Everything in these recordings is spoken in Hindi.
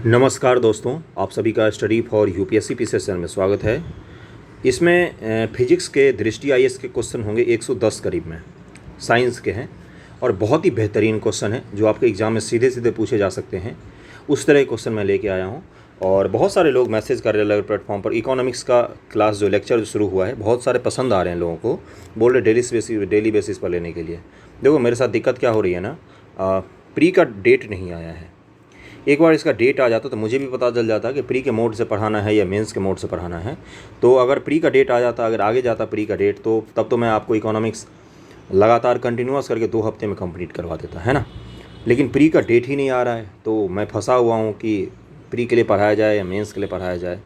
नमस्कार दोस्तों, आप सभी का study for UPSC P session में स्वागत है। इसमें फिजिक्स के दृष्टि आईएएस के क्वेश्चन होंगे 110 करीब में, साइंस के हैं और बहुत ही बेहतरीन क्वेश्चन है जो आपके एग्ज़ाम में सीधे सीधे पूछे जा सकते हैं। उस तरह के क्वेश्चन मैं लेके आया हूँ और बहुत सारे लोग मैसेज कर रहे हैं अलग प्लेटफॉर्म पर। इकोनॉमिक्स का क्लास जो लेक्चर जो शुरू हुआ है, बहुत सारे पसंद आ रहे हैं लोगों को, बोल रहे डेली बेसिस पर लेने के लिए। देखो मेरे साथ दिक्कत क्या हो रही है ना, प्री का डेट नहीं आया है। एक बार इसका डेट आ जाता तो मुझे भी पता चल जाता कि प्री के मोड से पढ़ाना है या मेंस के मोड से पढ़ाना है। तो अगर प्री का डेट आ जाता, अगर आगे जाता प्री का डेट, तो तब तो मैं आपको इकोनॉमिक्स लगातार कंटिन्यूअस करके 2 हफ्ते में कंप्लीट करवा देता, है ना। लेकिन प्री का डेट ही नहीं आ रहा है, तो मैं फंसा हुआ हूँ कि प्री के लिए पढ़ाया जाए या मेंस के लिए पढ़ाया जाए।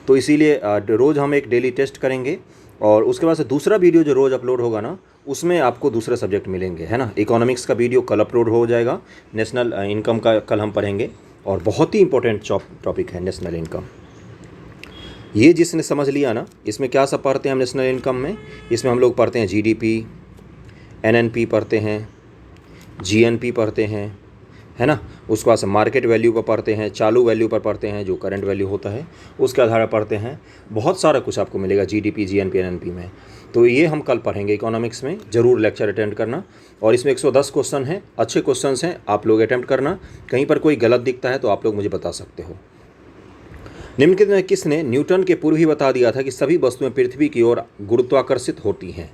तो इसीलिए रोज़ हम एक डेली टेस्ट करेंगे और उसके बाद से दूसरा वीडियो जो रोज़ अपलोड होगा ना, उसमें आपको दूसरे सब्जेक्ट मिलेंगे, है ना। इकोनॉमिक्स का वीडियो कल अपलोड हो जाएगा, नेशनल इनकम का कल हम पढ़ेंगे और बहुत ही इंपॉर्टेंट टॉपिक है नेशनल इनकम। ये जिसने समझ लिया ना, इसमें क्या सब पढ़ते हैं हम नेशनल इनकम में। इसमें हम लोग पढ़ते हैं जीडीपी, एनएनपी पढ़ते हैं, जीएनपी पढ़ते हैं, है ना। उसके बाद से मार्केट वैल्यू पर पढ़ते हैं, चालू वैल्यू पर पढ़ते हैं जो करंट वैल्यू होता है, उसके आधार पर पढ़ते हैं। बहुत सारा कुछ आपको मिलेगा जीडीपी, जीएनपी, एनएनपी में। तो ये हम कल पढ़ेंगे इकोनॉमिक्स में, ज़रूर लेक्चर अटेंड करना। और इसमें 110 क्वेश्चन हैं, अच्छे क्वेश्चन हैं, आप लोग अटेम्प्ट करना। कहीं पर कोई गलत दिखता है तो आप लोग मुझे बता सकते हो। निम्नलिखित में किसने न्यूटन के पूर्व ही बता दिया था कि सभी वस्तुएं पृथ्वी की ओर गुरुत्वाकर्षित होती हैं?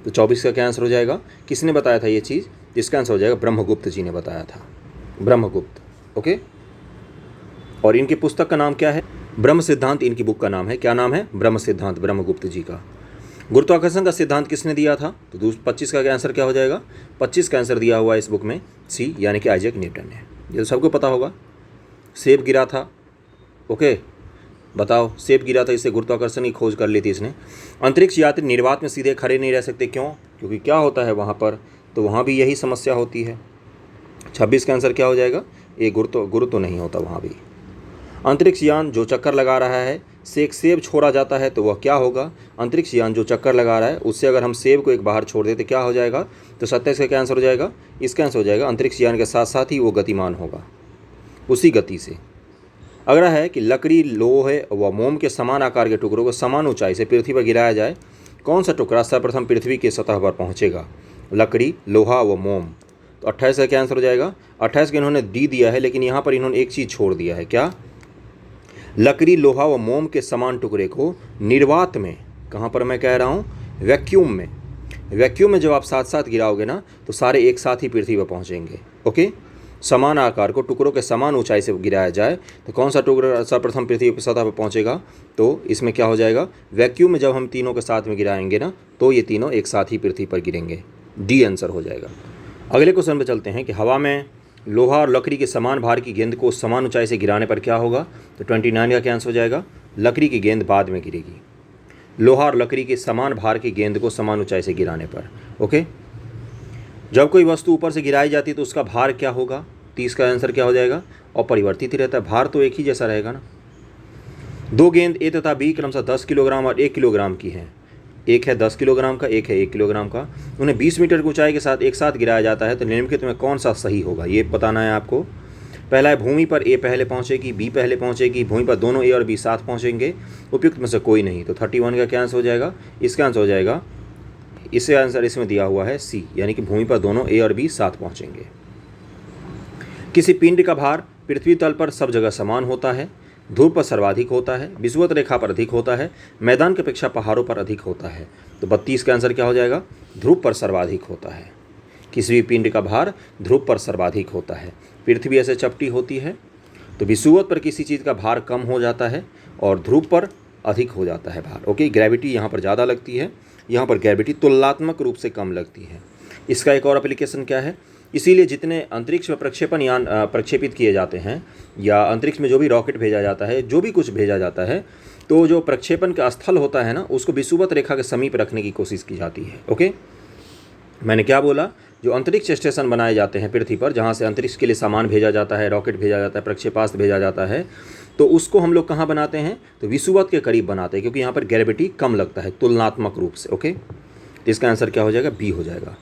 तो 24 का क्या आंसर हो जाएगा? किसने बताया था ये चीज़? इसका आंसर हो जाएगा ब्रह्मगुप्त जी ने बताया था, ब्रह्मगुप्त। ओके। और इनकी पुस्तक का नाम क्या है? ब्रह्म सिद्धांत इनकी बुक का नाम है। क्या नाम है? ब्रह्म सिद्धांत, ब्रह्मगुप्त जी का। गुरुत्वाकर्षण का सिद्धांत किसने दिया था? तो 25 का आंसर क्या हो जाएगा? 25 का आंसर दिया हुआ है इस बुक में सी, यानी कि आइजैक न्यूटन ने। ये तो सबको पता होगा। सेब गिरा था, ओके, बताओ, सेब गिरा था, इससे गुरुत्वाकर्षण की खोज कर ली थी इसने। अंतरिक्ष यात्री निर्वात में सीधे खड़े नहीं रह सकते, क्यों? क्योंकि क्या होता है वहाँ पर, तो वहाँ भी यही समस्या होती है। 26 का आंसर क्या हो जाएगा? ये गुरुत्व नहीं होता वहाँ भी। अंतरिक्ष यान जो चक्कर लगा रहा है से एक सेब छोड़ा जाता है तो वह क्या होगा? अंतरिक्ष यान जो चक्कर लगा रहा है उससे अगर हम सेब को एक बाहर छोड़ दें तो क्या हो जाएगा? तो 27 का क्या आंसर हो जाएगा? इसका आंसर हो जाएगा अंतरिक्ष यान के साथ साथ ही वो गतिमान होगा, उसी गति से। अगला है कि लकड़ी, लोहे व मोम के समान आकार के टुकड़ों को समान ऊंचाई से पृथ्वी पर गिराया जाए, कौन सा टुकड़ा सर्वप्रथम पृथ्वी की सतह पर पहुँचेगा? लकड़ी, लोहा व मोम। तो 28 का क्या आंसर हो जाएगा? 28 का इन्होंने डी दिया है, लेकिन यहाँ पर इन्होंने एक चीज़ छोड़ दिया है। क्या? लकड़ी, लोहा व मोम के समान टुकड़े को निर्वात में, कहाँ पर मैं कह रहा हूँ? वैक्यूम में। वैक्यूम में जब आप साथ साथ गिराओगे ना तो सारे एक साथ ही पृथ्वी पर पहुँचेंगे। ओके। समान आकार को टुकड़ों के समान ऊंचाई से गिराया जाए तो कौन सा टुकड़ा सर्वप्रथम पृथ्वी की सतह पर पहुँचेगा? तो इसमें क्या हो जाएगा? वैक्यूम में जब हम तीनों के साथ में गिराएंगे ना तो ये तीनों एक साथ ही पृथ्वी पर गिरेंगे। डी आंसर हो जाएगा। अगले क्वेश्चन पे चलते हैं कि हवा में लोहा और लकड़ी के समान भार की गेंद को समान ऊंचाई से गिराने पर क्या होगा? तो 29 का क्या आंसर हो जाएगा? लकड़ी की गेंद बाद में गिरेगी। लोहा और लकड़ी के समान भार की गेंद को समान ऊंचाई से गिराने पर। ओके। जब कोई वस्तु ऊपर से गिराई जाती है तो उसका भार क्या होगा? 30 का आंसर क्या हो जाएगा? अपरिवर्तित ही रहता है, भार तो एक ही जैसा रहेगा ना। 2 गेंद ए तथा बी क्रमशः 10 किलोग्राम और 1 किलोग्राम की हैं। एक है 10 किलोग्राम का, एक है 1 किलोग्राम का। उन्हें 20 मीटर की ऊंचाई के साथ एक साथ गिराया जाता है तो निम्नलिखित में कौन सा सही होगा? ये बताना है आपको। पहला है भूमि पर ए पहले पहुंचेगी, बी पहले पहुंचेगी, भूमि पर दोनों ए और बी साथ पहुंचेंगे, उपयुक्त में से कोई नहीं। तो 31 का क्या आंसर हो जाएगा? इसका आंसर हो जाएगा, इससे आंसर इसमें दिया हुआ है सी, यानी कि भूमि पर दोनों ए और बी साथ पहुंचेंगे। किसी पिंड का भार पृथ्वी तल पर सब जगह समान होता है, ध्रुव पर सर्वाधिक होता है, विषुवत रेखा पर अधिक होता है, मैदान की अपेक्षा पहाड़ों पर अधिक होता है। तो 32 का आंसर क्या हो जाएगा? ध्रुव पर सर्वाधिक होता है। किसी भी पिंड का भार ध्रुव पर सर्वाधिक होता है। पृथ्वी ऐसे चपटी होती है तो विषुवत पर किसी चीज़ का भार कम हो जाता है और ध्रुव पर अधिक हो जाता है भार। ओके। ग्रेविटी यहाँ पर ज़्यादा लगती है, यहाँ पर ग्रेविटी तुलनात्मक रूप से कम लगती है। इसका एक और एप्लीकेशन क्या है? इसीलिए जितने अंतरिक्ष में प्रक्षेपण यान प्रक्षेपित किए जाते हैं या अंतरिक्ष में जो भी रॉकेट भेजा जाता है, जो भी कुछ भेजा जाता है, तो जो प्रक्षेपण का स्थल होता है ना, उसको विषुवत रेखा के समीप रखने की कोशिश की जाती है। ओके। मैंने क्या बोला? जो अंतरिक्ष स्टेशन बनाए जाते हैं पृथ्वी पर, जहाँ से अंतरिक्ष के लिए सामान भेजा जाता है, रॉकेट भेजा जाता है, प्रक्षेपास्त्र भेजा जाता है, तो उसको हम लोग कहाँ बनाते हैं? तो विषुवत के करीब बनाते हैं, क्योंकि यहाँ पर ग्रेविटी कम लगता है तुलनात्मक रूप से। ओके। तो इसका आंसर क्या हो जाएगा? बी हो जाएगा।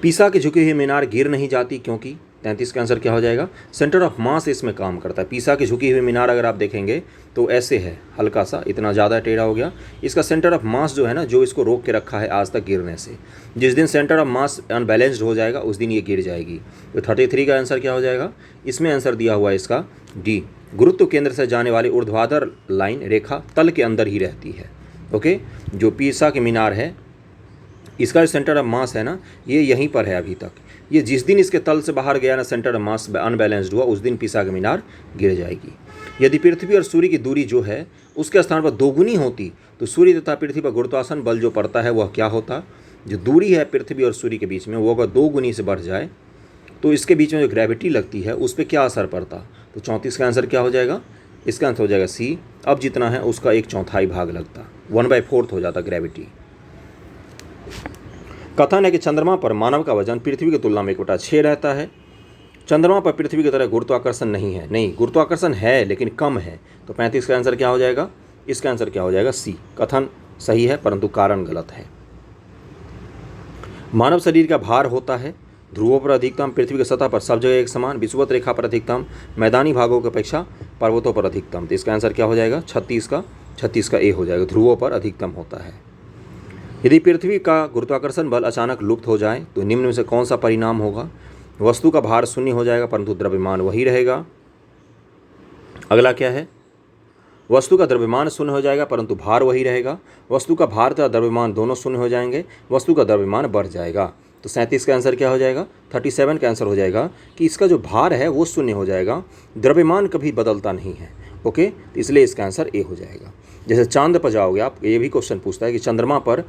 पीसा की झुकी हुई मीनार गिर नहीं जाती क्योंकि? 33 का आंसर क्या हो जाएगा? सेंटर ऑफ मास इसमें काम करता है। पीसा की झुकी हुई मीनार अगर आप देखेंगे तो ऐसे है, हल्का सा, इतना ज़्यादा टेढ़ा हो गया। इसका सेंटर ऑफ मास जो है ना, जो इसको रोक के रखा है आज तक गिरने से, जिस दिन सेंटर ऑफ मास अनबैलेंस्ड हो जाएगा उस दिन ये गिर जाएगी। तो 33 का आंसर क्या हो जाएगा? इसमें आंसर दिया हुआ है इसका डी। गुरुत्व केंद्र से जाने वाली ऊर्ध्वाधर लाइन रेखा तल के अंदर ही रहती है। ओके, जो पीसा की मीनार है इसका जो सेंटर ऑफ मास है ना, ये यहीं पर है अभी तक। ये जिस दिन इसके तल से बाहर गया ना, सेंटर ऑफ मास अनबैलेंस्ड हुआ, उस दिन पीसा की मीनार गिर जाएगी। यदि पृथ्वी और सूर्य की दूरी जो है उसके स्थान पर दोगुनी होती तो सूर्य तथा पृथ्वी पर गुरुत्वाकर्षण बल जो पड़ता है वह क्या होता? जो दूरी है पृथ्वी और सूर्य के बीच में वो अगर 2 गुनी से बढ़ जाए तो इसके बीच में जो ग्रेविटी लगती है उस पर क्या असर पड़ता? तो 34 का आंसर क्या हो जाएगा? इसका आंसर हो जाएगा सी। अब जितना है उसका 1/4 भाग लगता, 1/4 हो जाता ग्रेविटी। कथन है कि चंद्रमा पर मानव का वजन पृथ्वी की तुलना में 1/6 रहता है। चंद्रमा पर पृथ्वी की तरह गुरुत्वाकर्षण नहीं है। नहीं, गुरुत्वाकर्षण है लेकिन कम है। तो 35 का आंसर क्या हो जाएगा? इसका आंसर क्या हो जाएगा? सी। कथन सही है परंतु कारण गलत है। मानव शरीर का भार होता है ध्रुवों पर अधिकतम, पृथ्वी की सतह पर सब जगह एक समान, विषुवत रेखा पर अधिकतम, मैदानी भागों की अपेक्षा पर्वतों पर अधिकतम। तो इसका आंसर क्या हो जाएगा? 36 का ए हो जाएगा, ध्रुवों पर अधिकतम होता है। यदि पृथ्वी का गुरुत्वाकर्षण बल अचानक लुप्त हो जाए तो निम्न में से कौन सा परिणाम होगा? वस्तु का भार शून्य हो जाएगा परंतु द्रव्यमान वही रहेगा। अगला क्या है? वस्तु का द्रव्यमान शून्य हो जाएगा परंतु भार वही रहेगा। वस्तु का भार तथा द्रव्यमान दोनों शून्य हो जाएंगे, वस्तु का द्रव्यमान बढ़ जाएगा। तो 37 का आंसर क्या हो जाएगा? 37 का आंसर हो जाएगा कि इसका जो भार है वो शून्य हो जाएगा, द्रव्यमान कभी बदलता नहीं है। ओके, तो इसलिए इसका आंसर ए हो जाएगा। जैसे चांद पर जाओगे आप, ये भी क्वेश्चन पूछता है कि चंद्रमा पर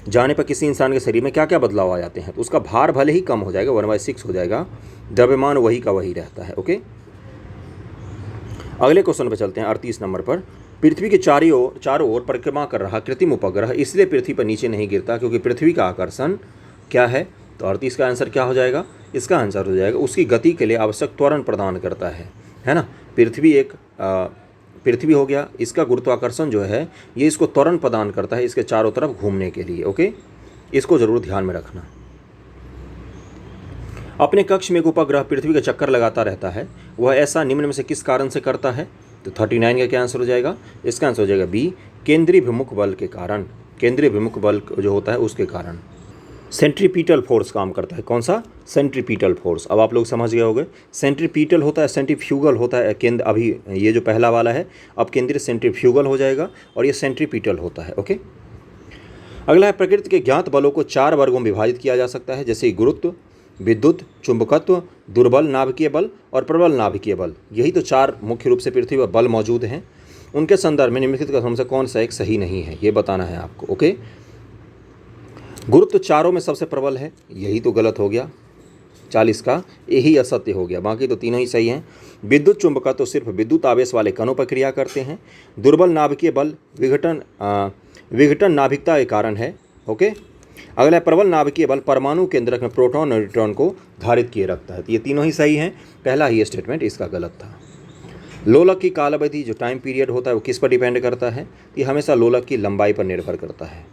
जाने पर किसी इंसान के शरीर में क्या क्या बदलाव आ जाते हैं, तो उसका भार भले ही कम हो जाएगा, 1/6 हो जाएगा, द्रव्यमान वही का वही रहता है। ओके, अगले क्वेश्चन पर चलते हैं। 38 नंबर पर, पृथ्वी के चारों ओर परिक्रमा कर रहा कृत्रिम उपग्रह इसलिए पृथ्वी पर नीचे नहीं गिरता क्योंकि पृथ्वी का आकर्षण क्या है? तो 38 का आंसर क्या हो जाएगा? इसका आंसर हो जाएगा उसकी गति के लिए आवश्यक त्वरण प्रदान करता है ना। पृथ्वी हो गया, इसका गुरुत्वाकर्षण जो है ये इसको त्वरण प्रदान करता है इसके चारों तरफ घूमने के लिए। ओके, इसको जरूर ध्यान में रखना। अपने कक्ष में एक उपग्रह पृथ्वी का चक्कर लगाता रहता है, वह ऐसा निम्न में से किस कारण से करता है? तो 39 का क्या आंसर हो जाएगा? इसका आंसर हो जाएगा बी, केंद्रीय विमुख बल के कारण। केंद्रीय विमुख बल जो होता है उसके कारण सेंट्रीपिटल फोर्स काम करता है। कौन सा? Centripetal force. अब आप लोग समझ गए होंगे, सेंट्रीपिटल होता है, सेंट्रीफ्यूगल होता है केंद्र। अभी ये जो पहला वाला है अब केंद्रीय सेंट्रीफ्यूगल हो जाएगा और ये सेंट्रीपिटल होता है। ओके, अगला है, प्रकृति के ज्ञात बलों को 4 वर्गों में विभाजित किया जा सकता है, जैसे गुरुत्व, विद्युत, चुंबकत्व, दुर्बल नाभिकीय बल और प्रबल नाभिकीय बल। यही तो 4 मुख्य रूप से पृथ्वी पर बल मौजूद हैं। उनके संदर्भ में निम्नलिखित कथनों में से कौन सा एक सही नहीं है, ये बताना है आपको। ओके, गुरुत्व चारों में सबसे प्रबल है, यही तो गलत हो गया। 40 का यही असत्य हो गया, बाकी तो तीनों ही सही हैं। विद्युत चुंबकत्व तो सिर्फ विद्युत आवेश वाले कणों पर क्रिया करते हैं। दुर्बल नाभिकीय बल विघटन नाभिकता के कारण है। ओके, अगला प्रबल नाभिकीय बल परमाणु केंद्रक में प्रोटॉन और न्यूट्रॉन को धारित किए रखता है। तो ये तीनों ही सही हैं, पहला ही स्टेटमेंट इसका गलत था। लोलक की काल अवधि जो टाइम पीरियड होता है वो किस पर डिपेंड करता है? ये हमेशा लोलक की लंबाई पर निर्भर करता है।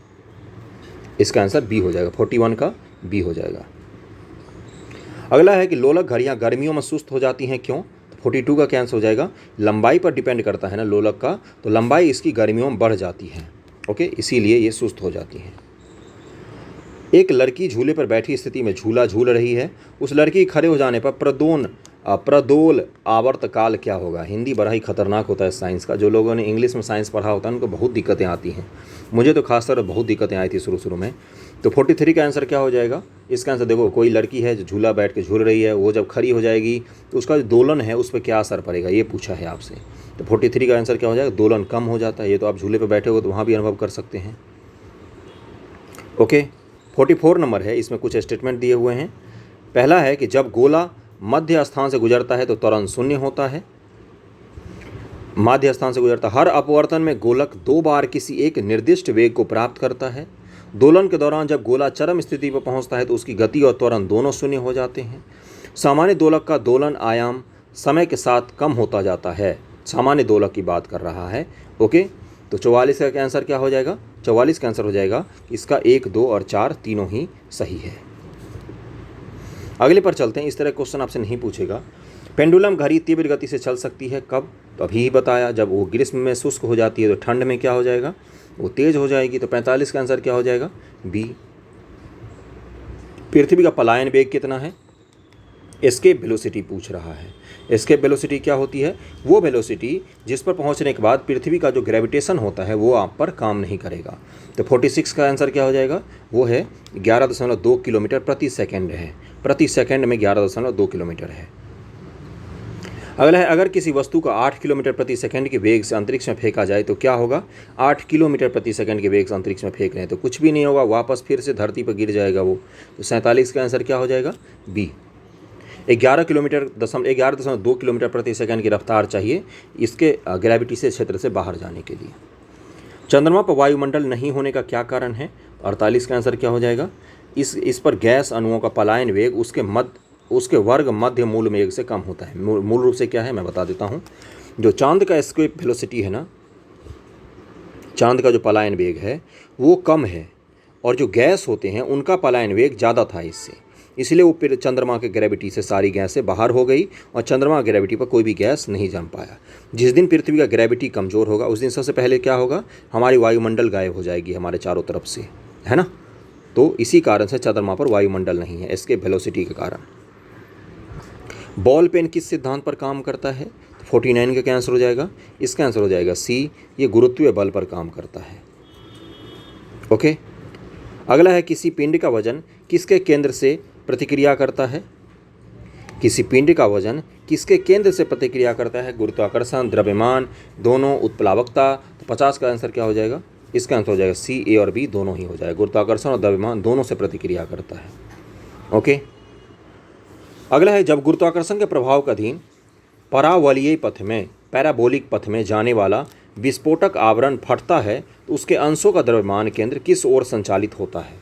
इसका आंसर बी हो जाएगा, 41 का बी हो जाएगा। अगला है कि लोलक घड़ियाँ गर्मियों में सुस्त हो जाती हैं, क्यों? तो 42 का क्या आंसर हो जाएगा? लंबाई पर डिपेंड करता है ना लोलक का, तो लंबाई इसकी गर्मियों में बढ़ जाती है। ओके, इसीलिए ये सुस्त हो जाती हैं। एक लड़की झूले पर बैठी स्थिति में झूला झूल रही है, उस लड़की खड़े हो जाने पर प्रदोल आवर्त काल क्या होगा? हिंदी बड़ा ही खतरनाक होता है साइंस का। जो लोगों ने इंग्लिश में साइंस पढ़ा होता है उनको बहुत दिक्कतें आती हैं, मुझे तो खासतौर पर बहुत दिक्कतें आई थी शुरू में। तो 43 का आंसर क्या हो जाएगा? इसका आंसर देखो, कोई लड़की है जो झूला बैठ के झूल रही है, वो जब खड़ी हो जाएगी तो उसका जो दोलन है उस पर क्या असर पड़ेगा, ये पूछा है आपसे। तो 43 का आंसर क्या हो जाएगा? दोलन कम हो जाता है। ये तो आप झूले पर बैठे हो तो वहाँ भी अनुभव कर सकते हैं। ओके, 44 नंबर है, इसमें कुछ स्टेटमेंट दिए हुए हैं। पहला है कि जब गोला मध्य स्थान से गुजरता है तो त्वरण शून्य होता है। मध्य स्थान से गुजरता, हर अपवर्तन में गोलक 2 बार किसी एक निर्दिष्ट वेग को प्राप्त करता है। दोलन के दौरान जब गोला चरम स्थिति पर पहुंचता है तो उसकी गति और त्वरण दोनों शून्य हो जाते हैं। सामान्य दोलक का दोलन आयाम समय के साथ कम होता जाता है। सामान्य दोलक की बात कर रहा है। ओके, तो 44 का आंसर क्या हो जाएगा? 44 का आंसर हो जाएगा इसका 1, 2 और 4 तीनों ही सही है। अगले पर चलते हैं। इस तरह क्वेश्चन आपसे नहीं पूछेगा। पेंडुलम घड़ी तीव्र गति से चल सकती है कब? तो अभी ही बताया, जब वो ग्रीष्म में शुष्क हो जाती है तो ठंड में क्या हो जाएगा, वो तेज हो जाएगी। तो 45 का आंसर क्या हो जाएगा, बी। पृथ्वी का पलायन वेग कितना है? एस्केप वेलोसिटी पूछ रहा है। एस्केप वेलोसिटी क्या होती है? वो वेलोसिटी जिस पर पहुंचने के बाद पृथ्वी का जो ग्रेविटेशन होता है वो आप पर काम नहीं करेगा। तो 46 का आंसर क्या हो जाएगा, वो है 11.2 किलोमीटर प्रति सेकंड है। प्रति सेकंड में 11.2 किलोमीटर है। अगला है, अगर किसी वस्तु का 8 किलोमीटर प्रति सेकंड के वेग से अंतरिक्ष में फेंका जाए तो क्या होगा? 8 किलोमीटर प्रति सेकंड के वेग से अंतरिक्ष में फेंक रहे हैं तो कुछ भी नहीं होगा, वापस फिर से धरती पर गिर जाएगा वो। तो 47 का आंसर क्या हो जाएगा, बी। 11.2 किलोमीटर प्रति सेकंड की रफ्तार चाहिए इसके ग्रेविटी से क्षेत्र से बाहर जाने के लिए। चंद्रमा पर वायुमंडल नहीं होने का क्या कारण है? 48 का आंसर क्या हो जाएगा, इस पर गैस अणुओं का पलायन वेग उसके वर्ग मध्य मूल वेग से कम होता है। मूल रूप से क्या है मैं बता देता हूँ। जो चांद का एस्केप वेलोसिटी है ना, चांद का जो पलायन वेग है वो कम है और जो गैस होते हैं उनका पलायन वेग ज़्यादा था इससे, इसलिए वो फिर चंद्रमा के ग्रेविटी से सारी गैसें बाहर हो गई और चंद्रमा की ग्रेविटी पर कोई भी गैस नहीं जम पाया। जिस दिन पृथ्वी का ग्रेविटी कमज़ोर होगा उस दिन सबसे पहले क्या होगा, हमारी वायुमंडल गायब हो जाएगी हमारे चारों तरफ से, है ना। तो इसी कारण से चंद्रमा पर वायुमंडल नहीं है, एस्केप वेलोसिटी के कारण। बॉल पेन किस सिद्धांत पर काम करता है? 49 का क्या आंसर हो जाएगा, इसका आंसर हो जाएगा सी, ये गुरुत्वीय बल पर काम करता है। ओके। अगला है, किसी पिंड का वजन किसके केंद्र से प्रतिक्रिया करता है? किसी पिंड का वजन किसके केंद्र से प्रतिक्रिया करता है? गुरुत्वाकर्षण, द्रव्यमान, दोनों, उत्प्लावकता। तो 50 का आंसर क्या हो जाएगा, इसका आंसर हो जाएगा सी, ए और बी दोनों ही हो जाएगा। गुरुत्वाकर्षण और द्रव्यमान दोनों से प्रतिक्रिया करता है। ओके। अगला है, जब गुरुत्वाकर्षण के प्रभाव का अधीन परावलयीय पथ में, पैराबोलिक पथ में जाने वाला विस्फोटक आवरण फटता है तो उसके अंशों का द्रव्यमान केंद्र किस ओर संचालित होता है?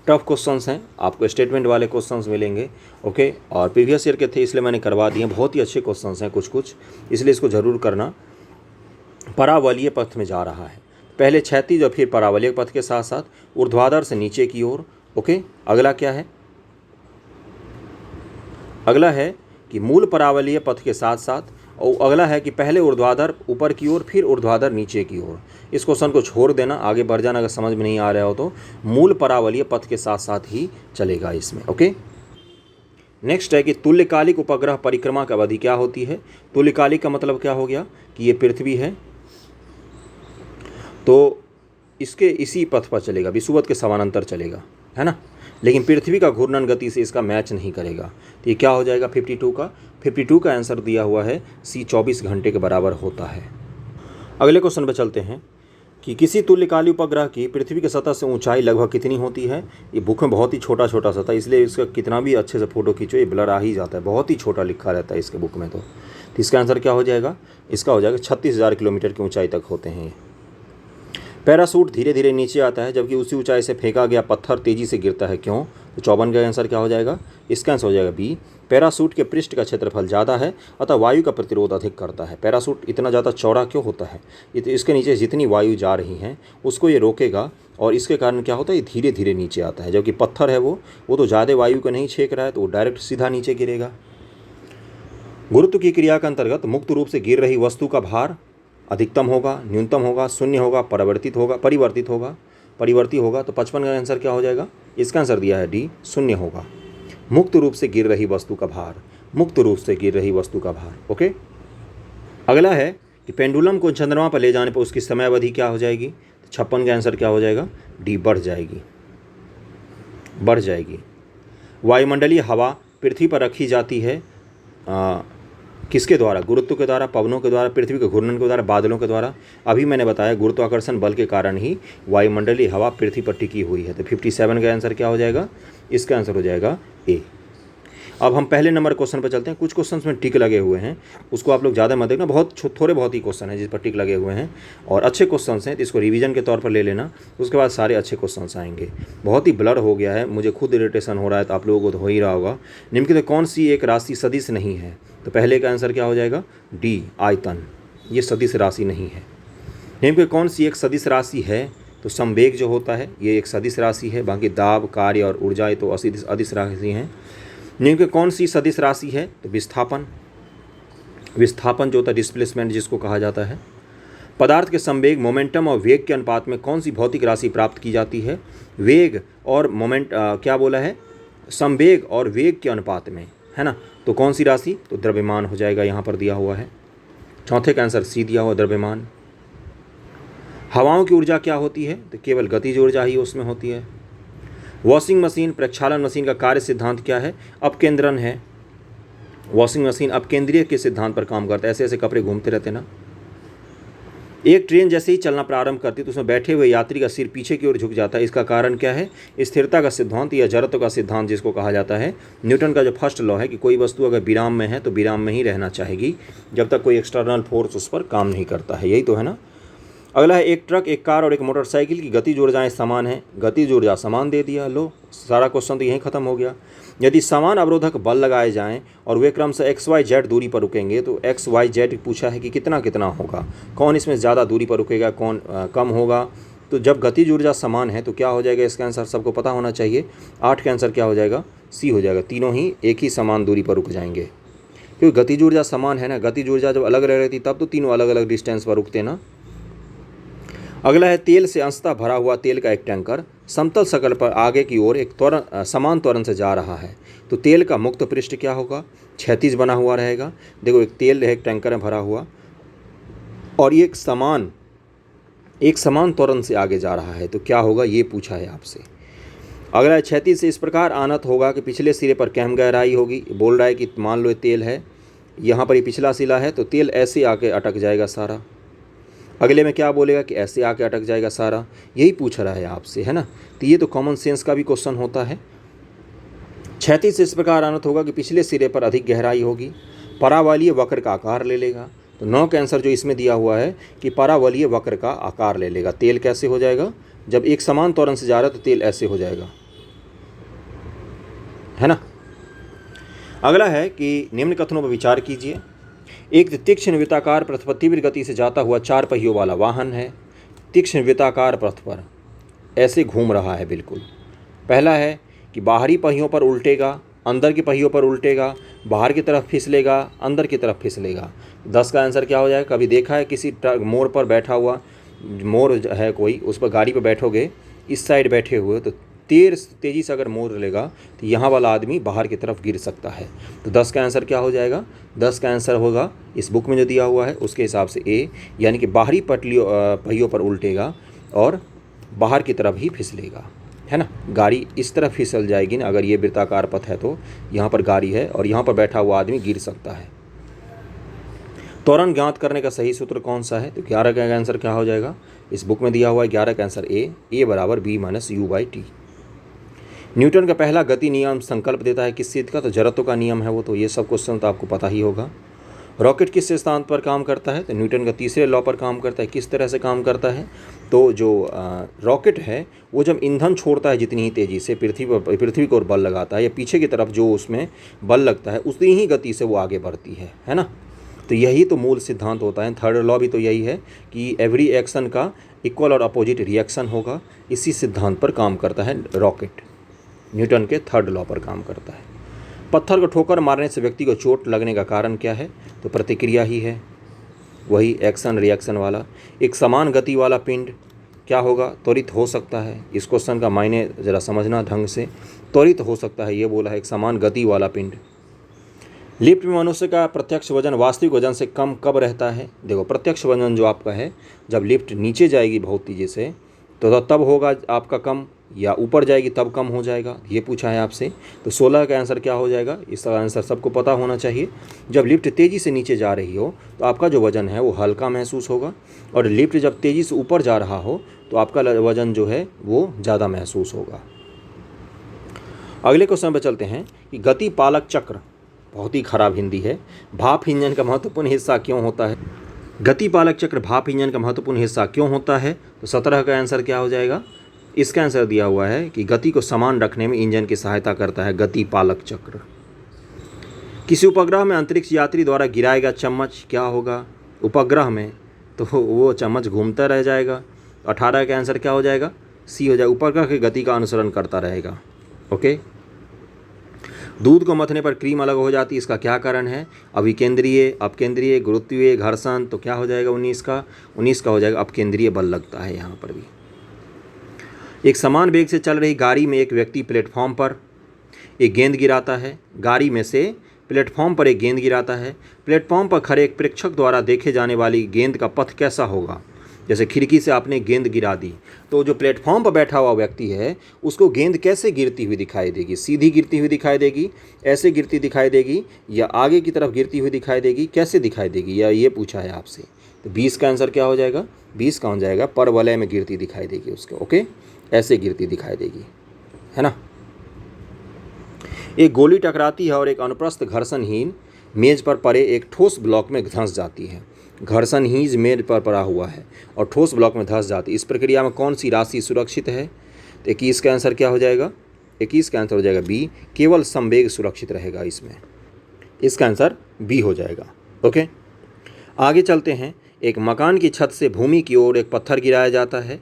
टफ क्वेश्चंस हैं, आपको स्टेटमेंट वाले क्वेश्चंस मिलेंगे। ओके। और प्रीवियस ईयर के थे इसलिए मैंने करवा दिए, बहुत ही अच्छे क्वेश्चंस हैं कुछ, इसलिए इसको ज़रूर करना। परावलयीय पथ में जा रहा है, पहले क्षैतिज और फिर परावलयीय पथ के साथ साथ ऊर्ध्वाधर से नीचे की ओर। ओके। अगला क्या है, अगला है कि मूल परावलयीय पथ के साथ साथ, और अगला है कि पहले ऊर्ध्वाधर ऊपर की ओर फिर ऊर्ध्वाधर नीचे की ओर। इस क्वेश्चन को छोड़ देना, आगे बढ़ जाना, अगर समझ में नहीं आ रहा हो तो मूल परावलयीय पथ के साथ साथ ही चलेगा इसमें। ओके। नेक्स्ट है कि तुल्यकालिक उपग्रह परिक्रमा की अवधि क्या होती है? तुल्यकालिक का मतलब क्या हो गया कि ये पृथ्वी है तो इसके इसी पथ पर चलेगा, विषुवत के समानांतर चलेगा, है ना। लेकिन पृथ्वी का घूर्णन गति से इसका मैच नहीं करेगा। तो ये क्या हो जाएगा, 52 का आंसर दिया हुआ है सी, 24 घंटे के बराबर होता है। अगले क्वेश्चन पर चलते हैं कि किसी तुल्यकालिक उपग्रह की पृथ्वी की सतह से ऊंचाई लगभग कितनी होती है? ये बुक में बहुत ही छोटा छोटा सा था, इसलिए इसका कितना भी अच्छे से फोटो खींचो ये ब्लर आ ही जाता है, बहुत ही छोटा लिखा रहता है इसके बुक में। तो इसका आंसर क्या हो जाएगा, इसका हो जाएगा 36,000 किलोमीटर की ऊंचाई तक होते हैं। पैराशूट धीरे धीरे नीचे आता है जबकि उसी ऊंचाई से फेंका गया पत्थर तेजी से गिरता है, क्यों? तो 54 का आंसर क्या हो जाएगा, इसका आंसर हो जाएगा बी। पैराशूट के पृष्ठ का क्षेत्रफल ज़्यादा है अतः वायु का प्रतिरोध अधिक करता है। पैराशूट इतना ज़्यादा चौड़ा क्यों होता है? इसके नीचे जितनी वायु जा रही है उसको ये रोकेगा और इसके कारण क्या होता है, ये धीरे धीरे नीचे आता है। जबकि पत्थर है वो तो ज़्यादा वायु को नहीं छेक रहा है तो वो डायरेक्ट सीधा नीचे गिरेगा। गुरुत्व की क्रिया के अंतर्गत मुक्त रूप से गिर रही वस्तु का भार अधिकतम होगा, न्यूनतम होगा, शून्य होगा, परिवर्तित होगा। तो 55 का आंसर क्या हो जाएगा, इसका आंसर दिया है डी, शून्य होगा। मुक्त रूप से गिर रही वस्तु का भार, मुक्त रूप से गिर रही वस्तु का भार। ओके। अगला है कि पेंडुलम को चंद्रमा पर ले जाने पर उसकी समय अवधि क्या हो जाएगी? तो 56 का आंसर क्या हो जाएगा, डी, बढ़ जाएगी। वायुमंडलीय हवा पृथ्वी पर रखी जाती है किसके द्वारा? गुरुत्व के द्वारा, पवनों के द्वारा, पृथ्वी के घूर्णन के द्वारा, बादलों के द्वारा। अभी मैंने बताया गुरुत्वाकर्षण बल के कारण ही वायुमंडलीय हवा पृथ्वी पर टिकी हुई है। तो 57 का आंसर क्या हो जाएगा, इसका आंसर हो जाएगा ए। अब हम पहले नंबर क्वेश्चन पर चलते हैं। कुछ क्वेश्चन में टिक लगे हुए हैं, उसको आप लोग ज़्यादा मत देखना, थोड़े बहुत ही क्वेश्चन हैं जिस पर टिक लगे हुए हैं और अच्छे क्वेश्चन हैं, तो इसको रिवीजन के तौर पर ले लेना। उसके बाद सारे अच्छे क्वेश्चन आएंगे। बहुत ही ब्लर हो गया है, मुझे खुद इरिटेशन हो रहा है, तो आप लोगों को तो हो ही रहा होगा। निम्नलिखित कौन सी एक राशि सदिश नहीं है? तो पहले का आंसर क्या हो जाएगा, डी, आयतन। ये सदिश राशि नहीं है। निम्नलिखित कौन सी एक सदिश राशि है? तो संवेग जो होता है ये एक सदिश राशि है, बाकी दाब, कार्य और ऊर्जा ये तो अदिश राशि हैं। निम्न में कौन सी सदिश राशि है? तो विस्थापन। विस्थापन जो होता है डिस्प्लेसमेंट जिसको कहा जाता है। पदार्थ के संवेग, मोमेंटम और वेग के अनुपात में कौन सी भौतिक राशि प्राप्त की जाती है? वेग और क्या बोला है? संवेग और वेग के अनुपात में, है ना। तो कौन सी राशि? तो द्रव्यमान हो जाएगा, यहाँ पर दिया हुआ है। चौथे का आंसर सी दिया हुआ, द्रव्यमान। हवाओं की ऊर्जा क्या होती है? तो केवल गतिज ऊर्जा ही उसमें होती है। वॉशिंग मशीन, प्रक्षालन मशीन का कार्य सिद्धांत क्या है? अपकेंद्रन है। वॉशिंग मशीन अपकेंद्रीय के सिद्धांत पर काम करता है, ऐसे ऐसे कपड़े घूमते रहते ना। एक ट्रेन जैसे ही चलना प्रारंभ करती है तो उसमें बैठे हुए यात्री का सिर पीछे की ओर झुक जाता है, इसका कारण क्या है? स्थिरता का सिद्धांत या जड़त्व का सिद्धांत जिसको कहा जाता है। न्यूटन का जो फर्स्ट लॉ है कि कोई वस्तु अगर विराम में है तो विराम में ही रहना चाहेगी जब तक कोई एक्सटर्नल फोर्स उस पर काम नहीं करता है, यही तो है ना। अगला है एक ट्रक, एक कार और एक मोटरसाइकिल की गतिज ऊर्जाएं समान हैं। गतिज ऊर्जा समान दे दिया, लो सारा क्वेश्चन तो यहीं खत्म हो गया। यदि समान अवरोधक बल लगाए जाएं और वे क्रमशः XYZ दूरी पर रुकेंगे तो XYZ पूछा है कि कितना कितना होगा, कौन इसमें ज़्यादा दूरी पर रुकेगा, कौन कम होगा। तो जब गतिज ऊर्जा समान है तो क्या हो जाएगा? इसका आंसर सबको पता होना चाहिए। 8 का आंसर क्या हो जाएगा? सी हो जाएगा। तीनों ही एक ही समान दूरी पर रुक जाएंगे क्योंकि गतिज ऊर्जा समान है ना। गतिज ऊर्जा जब अलग अलग रहती तब तो तीनों अलग अलग डिस्टेंस पर रुकते ना। अगला है तेल से अंशतः भरा हुआ तेल का एक टैंकर समतल सकल पर आगे की ओर एक समान त्वरण से जा रहा है तो तेल का मुक्त पृष्ठ क्या होगा? क्षैतिज बना हुआ रहेगा। देखो एक तेल है, एक टैंकर में भरा हुआ और ये एक समान त्वरण से आगे जा रहा है तो क्या होगा? ये पूछा है आपसे। अगला है क्षैतिज से इस प्रकार आनत होगा कि पिछले सिरे पर कम गहराई होगी। बोल रहा है कि मान लो ये तेल है, यहाँ पर ये पिछला सिला है तो तेल ऐसे आके अटक जाएगा सारा। अगले में क्या बोलेगा कि ऐसे आके अटक जाएगा सारा, यही पूछ रहा है आपसे, है ना। तो ये तो कॉमन सेंस का भी क्वेश्चन होता है। क्षैतिज से इस प्रकार आनत होगा कि पिछले सिरे पर अधिक गहराई होगी। परावलयीय वक्र का आकार ले लेगा। तो 9 का आंसर जो इसमें दिया हुआ है कि परावलयीय वक्र का आकार ले लेगा। तेल कैसे हो जाएगा? जब एक समान त्वरण से जा रहा है तो तेल ऐसे हो जाएगा, है ना। अगला है कि निम्न कथनों पर विचार कीजिए। एक तीक्ष्ण वृत्ताकार पथ पर तीव्र गति से जाता हुआ 4 पहियों वाला वाहन है। तीक्ष्ण वृत्ताकार पथ पर ऐसे घूम रहा है बिल्कुल। पहला है कि बाहरी पहियों पर उल्टेगा, अंदर के पहियों पर उल्टेगा, बाहर की तरफ फिसलेगा, अंदर की तरफ फिसलेगा। 10 का आंसर क्या हो जाएगा? कभी देखा है किसी मोड़ पर बैठा हुआ, मोड़ है कोई, उस पर गाड़ी पर बैठोगे, इस साइड बैठे हुए तो तेज़ी से अगर मोड़ लेगा तो यहाँ वाला आदमी बाहर की तरफ गिर सकता है। तो 10 का आंसर क्या हो जाएगा? 10 का आंसर होगा इस बुक में जो दिया हुआ है उसके हिसाब से ए, यानी कि बाहरी पहियों पर उल्टेगा और बाहर की तरफ ही फिसलेगा, है ना। गाड़ी इस तरफ फिसल जाएगी ना, अगर ये वृत्ताकार पथ है तो यहाँ पर गाड़ी है और यहाँ पर बैठा हुआ आदमी गिर सकता है। त्वरण ज्ञात करने का सही सूत्र कौन सा है? तो 11 का आंसर क्या हो जाएगा? इस बुक में दिया हुआ है 11 का आंसर ए बराबर B - U/T। न्यूटन का पहला गति नियम संकल्प देता है किस चीज़ का? तो जड़त्व का नियम है वो, तो ये सब क्वेश्चन तो आपको पता ही होगा। रॉकेट किस सिद्धांत पर काम करता है? तो न्यूटन का तीसरे लॉ पर काम करता है। किस तरह से काम करता है? तो जो रॉकेट है वो जब ईंधन छोड़ता है जितनी ही तेज़ी से पृथ्वी को बल लगाता है या पीछे की तरफ जो उसमें बल लगता है उतनी ही गति से वो आगे बढ़ती है ना। तो यही तो मूल सिद्धांत होता है। थर्ड लॉ भी तो यही है कि एवरी एक्शन का इक्वल और अपोजिट रिएक्शन होगा। इसी सिद्धांत पर काम करता है रॉकेट, न्यूटन के थर्ड लॉ पर काम करता है। पत्थर को ठोकर मारने से व्यक्ति को चोट लगने का कारण क्या है? तो प्रतिक्रिया ही है, वही एक्शन रिएक्शन वाला। एक समान गति वाला पिंड क्या होगा? त्वरित हो सकता है। इस क्वेश्चन का मायने ज़रा समझना ढंग से। त्वरित हो सकता है ये बोला है, एक समान गति वाला पिंड। लिफ्ट में मनुष्य का प्रत्यक्ष वजन वास्तविक वजन से कम कब रहता है? देखो प्रत्यक्ष वजन जो आपका है जब लिफ्ट नीचे जाएगी बहुत तेजी से तो तब होगा आपका कम, या ऊपर जाएगी तब कम हो जाएगा, ये पूछा है आपसे। तो 16 का आंसर क्या हो जाएगा? इसका आंसर सबको पता होना चाहिए। जब लिफ्ट तेज़ी से नीचे जा रही हो तो आपका जो वज़न है वो हल्का महसूस होगा, और लिफ्ट जब तेज़ी से ऊपर जा रहा हो तो आपका वज़न जो है वो ज़्यादा महसूस होगा। अगले क्वेश्चन पर चलते हैं कि गति पालक चक्र, बहुत ही खराब हिंदी है, भाप इंजन का महत्वपूर्ण हिस्सा क्यों होता है? गति पालक चक्र भाप इंजन का महत्वपूर्ण हिस्सा क्यों होता है? तो 17 का आंसर क्या हो जाएगा? इसका आंसर दिया हुआ है कि गति को समान रखने में इंजन की सहायता करता है गति पालक चक्र। किसी उपग्रह में अंतरिक्ष यात्री द्वारा गिराया गया चम्मच क्या होगा? उपग्रह में तो वो चम्मच घूमता रह जाएगा। 18 का आंसर क्या हो जाएगा? सी हो जाएगा, उपग्रह की गति का अनुसरण करता रहेगा। ओके। दूध को मथने पर क्रीम अलग हो जाती है, इसका क्या कारण है? अभिकेंद्रीय, अपकेंद्रीय, गुरुत्वीय, घर्षण। तो क्या हो जाएगा 19 का? 19 का हो जाएगा अपकेंद्रीय बल लगता है यहाँ पर भी। एक समान वेग से चल रही गाड़ी में एक व्यक्ति प्लेटफॉर्म पर एक गेंद गिराता है। गाड़ी में से प्लेटफॉर्म पर एक गेंद गिराता है। प्लेटफॉर्म पर खड़े एक प्रेक्षक द्वारा देखे जाने वाली गेंद का पथ कैसा होगा? जैसे खिड़की से आपने गेंद गिरा दी, तो जो प्लेटफॉर्म पर बैठा हुआ व्यक्ति है उसको गेंद कैसे गिरती हुई दिखाई देगी? सीधी गिरती हुई दिखाई देगी, ऐसे गिरती दिखाई देगी, या आगे की तरफ गिरती हुई दिखाई देगी? कैसे दिखाई देगी, या ये पूछा है आपसे। तो 20 का आंसर क्या हो जाएगा? 20 का हो जाएगा परवलय में गिरती दिखाई देगी उसको। ओके, ऐसे गिरती दिखाई देगी, है ना। एक गोली टकराती है और एक अनुप्रस्थ घर्षणहीन मेज पर पड़े एक ठोस ब्लॉक में धंस जाती है। घर्षणहीन मेज पर पड़ा हुआ है और ठोस ब्लॉक में धंस जाती है। इस प्रक्रिया में कौन सी राशि सुरक्षित है? तो 21 का आंसर क्या हो जाएगा? 21 का आंसर हो जाएगा बी, केवल संवेग सुरक्षित रहेगा इसमें। इसका आंसर बी हो जाएगा। ओके, आगे चलते हैं। एक मकान की छत से भूमि की ओर एक पत्थर गिराया जाता है।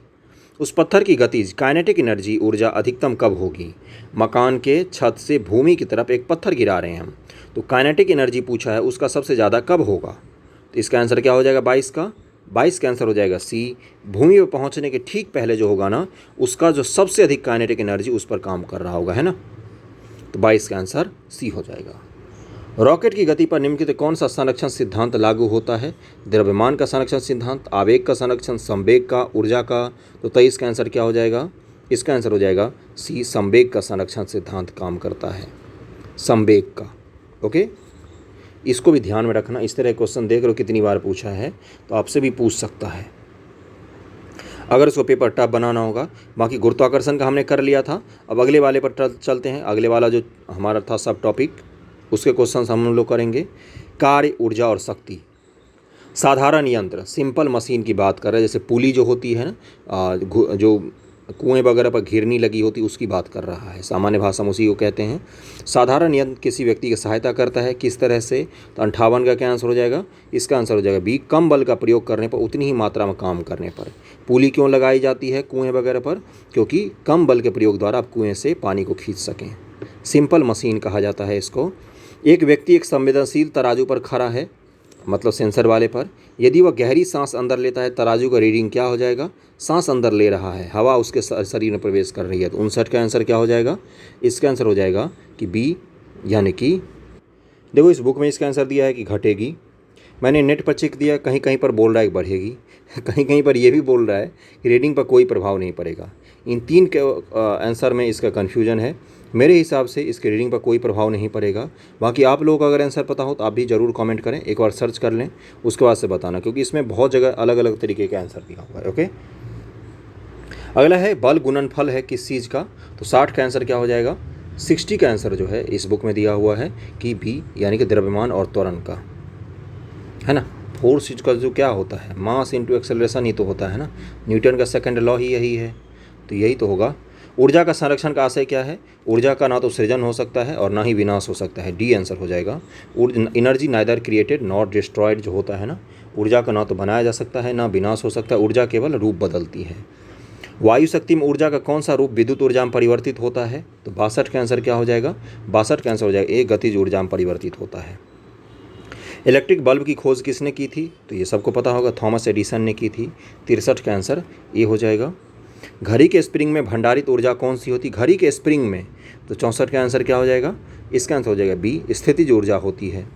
उस पत्थर की गतिज काइनेटिक एनर्जी ऊर्जा अधिकतम कब होगी? मकान के छत से भूमि की तरफ एक पत्थर गिरा रहे हैं हम, तो काइनेटिक एनर्जी पूछा है, उसका सबसे ज़्यादा कब होगा? तो इसका आंसर क्या हो जाएगा 22 का? 22 का आंसर हो जाएगा सी, भूमि पर पहुंचने के ठीक पहले जो होगा ना, उसका जो सबसे अधिक काइनेटिक एनर्जी उस पर काम कर रहा होगा, है ना। तो 22 का आंसर सी हो जाएगा। रॉकेट की गति पर निम्नलिखित कौन सा संरक्षण सिद्धांत लागू होता है? द्रव्यमान का संरक्षण सिद्धांत, आवेग का संरक्षण, संवेग का, ऊर्जा का। तो 23 का आंसर क्या हो जाएगा? इसका आंसर हो जाएगा सी, संवेग का संरक्षण सिद्धांत काम करता है, संवेग का। ओके, इसको भी ध्यान में रखना। इस तरह क्वेश्चन देख लो कितनी बार पूछा है, तो आपसे भी पूछ सकता है अगर इसको पेपर टफ बनाना होगा। बाकी गुरुत्वाकर्षण का हमने कर लिया था। अब अगले वाले पर चलते हैं। अगले वाला जो हमारा था सब टॉपिक, उसके क्वेश्चन हम लोग करेंगे। कार्य, ऊर्जा और शक्ति। साधारण यंत्र, सिंपल मशीन की बात कर रहे हैं, जैसे पुली जो होती है ना, जो कुएं वगैरह पर घिरनी लगी होती, उसकी बात कर रहा है। सामान्य भाषा में उसी को कहते हैं। साधारण यंत्र किसी व्यक्ति की सहायता करता है, किस तरह से? तो 58 का क्या आंसर हो जाएगा? इसका आंसर हो जाएगा बी, कम बल का प्रयोग करने पर, उतनी ही मात्रा में काम करने पर। पुली क्यों लगाई जाती है कुएं वगैरह पर? क्योंकि कम बल के प्रयोग द्वारा आप कुएं से पानी को खींच सकें। सिंपल मशीन कहा जाता है इसको। एक व्यक्ति एक संवेदनशील तराजू पर खड़ा है, मतलब सेंसर वाले पर। यदि वह गहरी सांस अंदर लेता है, तराजू का रीडिंग क्या हो जाएगा? सांस अंदर ले रहा है, हवा उसके शरीर में प्रवेश कर रही है। तो 59 का आंसर क्या हो जाएगा? इसका आंसर हो जाएगा कि बी, यानी कि देखो इस बुक में इसका आंसर दिया है कि घटेगी। मैंने नेट पर चेक दिया, कहीं कहीं पर बोल रहा है कि बढ़ेगी, कहीं कहीं पर यह भी बोल रहा है कि रीडिंग पर कोई प्रभाव नहीं पड़ेगा। इन तीन के आंसर में इसका कन्फ्यूजन है। मेरे हिसाब से इसके रीडिंग पर कोई प्रभाव नहीं पड़ेगा। बाकी आप लोगों को अगर आंसर पता हो तो आप भी ज़रूर कमेंट करें, एक बार सर्च कर लें, उसके बाद से बताना, क्योंकि इसमें बहुत जगह अलग अलग तरीके का आंसर दिया हुआ है। ओके, अगला है बल गुणनफल है किस चीज़ का? तो 60 का आंसर क्या हो जाएगा? 60 का आंसर जो है इस बुक में दिया हुआ है कि बी, यानी कि द्रव्यमान और त्वरण का, है ना। फोर्स का जो क्या होता है, मास इंटू एक्सेलरेशन ही तो होता है ना। न्यूटन का सेकंड लॉ ही यही है, तो यही तो होगा। ऊर्जा का संरक्षण का आशय क्या है? ऊर्जा का ना तो सृजन हो सकता है और ना ही विनाश हो सकता है। डी आंसर हो जाएगा। Energy neither created not destroyed जो होता है ना, ऊर्जा का ना तो बनाया जा सकता है ना विनाश हो सकता है, ऊर्जा केवल रूप बदलती है। वायु शक्ति में ऊर्जा का कौन सा रूप विद्युत ऊर्जा में परिवर्तित होता है? तो 62 का आंसर क्या हो जाएगा? 62 का आंसर हो जाएगा एक, गतिज ऊर्जा में परिवर्तित होता है। इलेक्ट्रिक बल्ब की खोज किसने की थी? तो ये सबको पता होगा, थॉमस एडिसन ने की थी। 63 का आंसर ये हो जाएगा। घड़ी के स्प्रिंग में भंडारित ऊर्जा कौन सी होती? घड़ी के स्प्रिंग में, तो 64 का आंसर क्या हो जाएगा? इसका आंसर हो जाएगा बी, स्थितिज ऊर्जा होती है,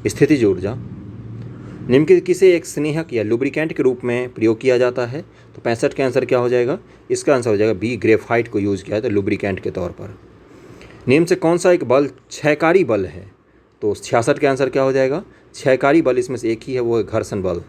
स्थितिज ऊर्जा। निम्नलिखित किसे एक स्नेहक या लुब्रिकेंट के रूप में प्रयोग किया जाता है? तो 65 का आंसर क्या हो जाएगा? इसका आंसर हो जाएगा बी, ग्रेफाइट को यूज़ किया है तो लुब्रिकेंट के तौर पर। निम्न से कौन सा एक बल क्षयकारी बल है? तो 66 का आंसर क्या हो जाएगा? क्षयकारी बल इसमें से एक ही है, वो है घर्षण बल।